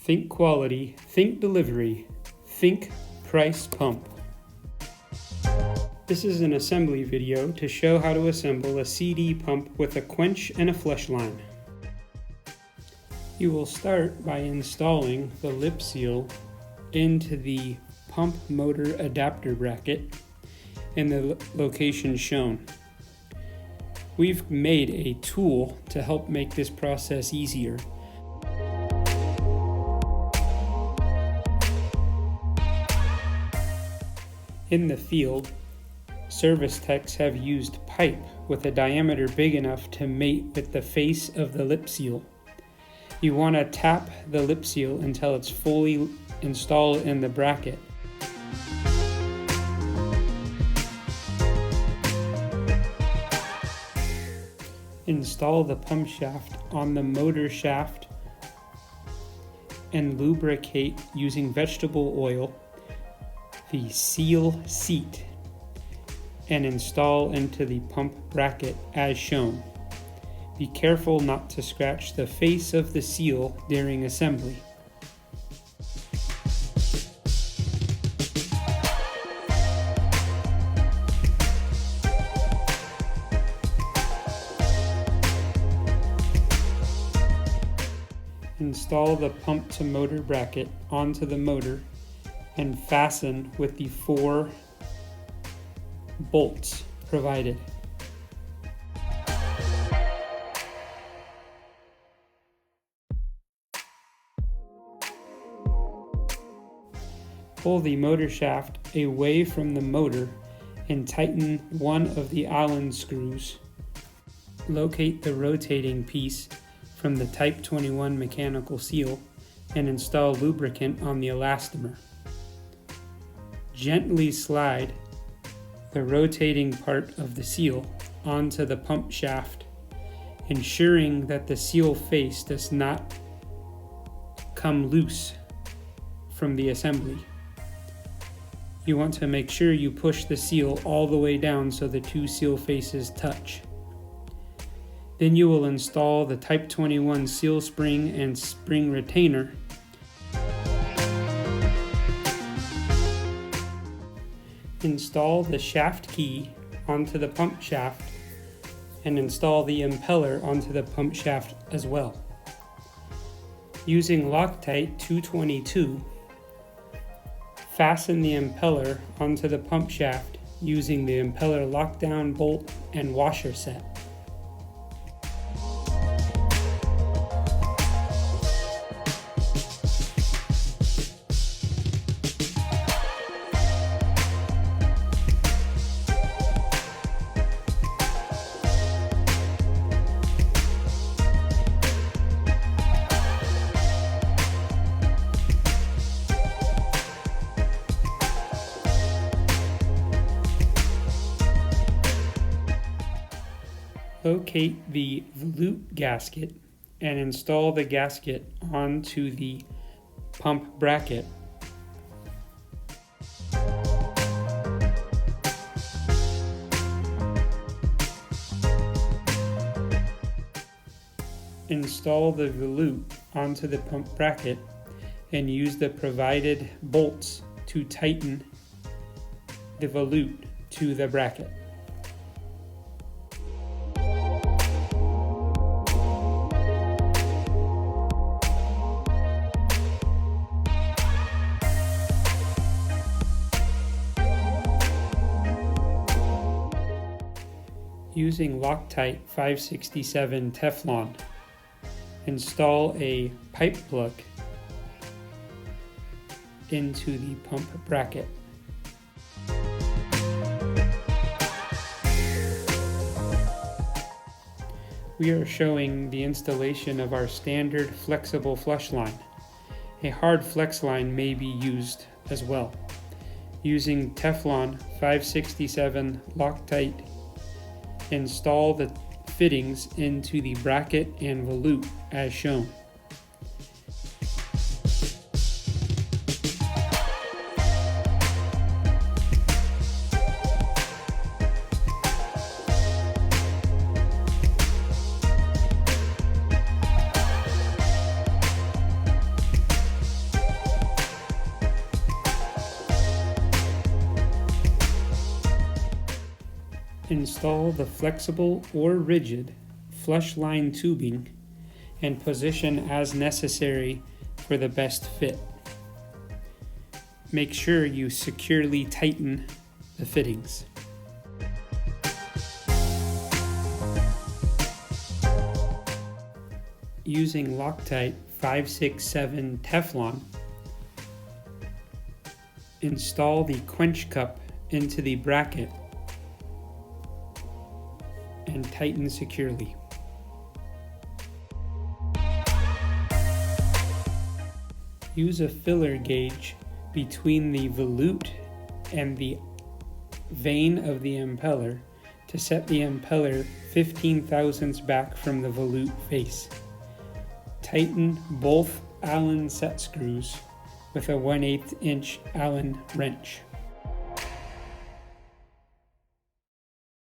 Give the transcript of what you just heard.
Think quality, think delivery, think price pump. This is an assembly video to show how to assemble a CD pump with a quench and a flush line. You will start by installing the lip seal into the pump motor adapter bracket in the location shown. We've made a tool to help make this process easier. In the field, service techs have used pipe with a diameter big enough to mate with the face of the lip seal. You want to tap the lip seal until it's fully installed in the bracket. Install the pump shaft on the motor shaft and lubricate using vegetable oil the seal seat and install into the pump bracket as shown. Be careful not to scratch the face of the seal during assembly. Install the pump to motor bracket onto the motor and fasten with the 4 bolts provided. Pull the motor shaft away from the motor and tighten one of the Allen screws. Locate the rotating piece from the Type 21 mechanical seal and install lubricant on the elastomer. Gently slide the rotating part of the seal onto the pump shaft, ensuring that the seal face does not come loose from the assembly. You want to make sure you push the seal all the way down so the 2 seal faces touch. Then you will install the Type 21 seal spring and spring retainer. Install the shaft key onto the pump shaft and install the impeller onto the pump shaft as well. Using Loctite 222, fasten the impeller onto the pump shaft using the impeller lockdown bolt and washer set. Locate the volute gasket and install the gasket onto the pump bracket. Install the volute onto the pump bracket and use the provided bolts to tighten the volute to the bracket. Using Loctite 567 Teflon, install a pipe plug into the pump bracket. We are showing the installation of our standard flexible flush line. A hard flex line may be used as well. Using Teflon 567 Loctite, install the fittings into the bracket and volute as shown. Install the flexible or rigid flush line tubing and position as necessary for the best fit. Make sure you securely tighten the fittings. Using Loctite 567 Teflon, install the Quench cup into the bracket and tighten securely. Use a filler gauge between the volute and the vane of the impeller to set the impeller 15 thousandths back from the volute face. Tighten both Allen set screws with a 1/8 inch Allen wrench.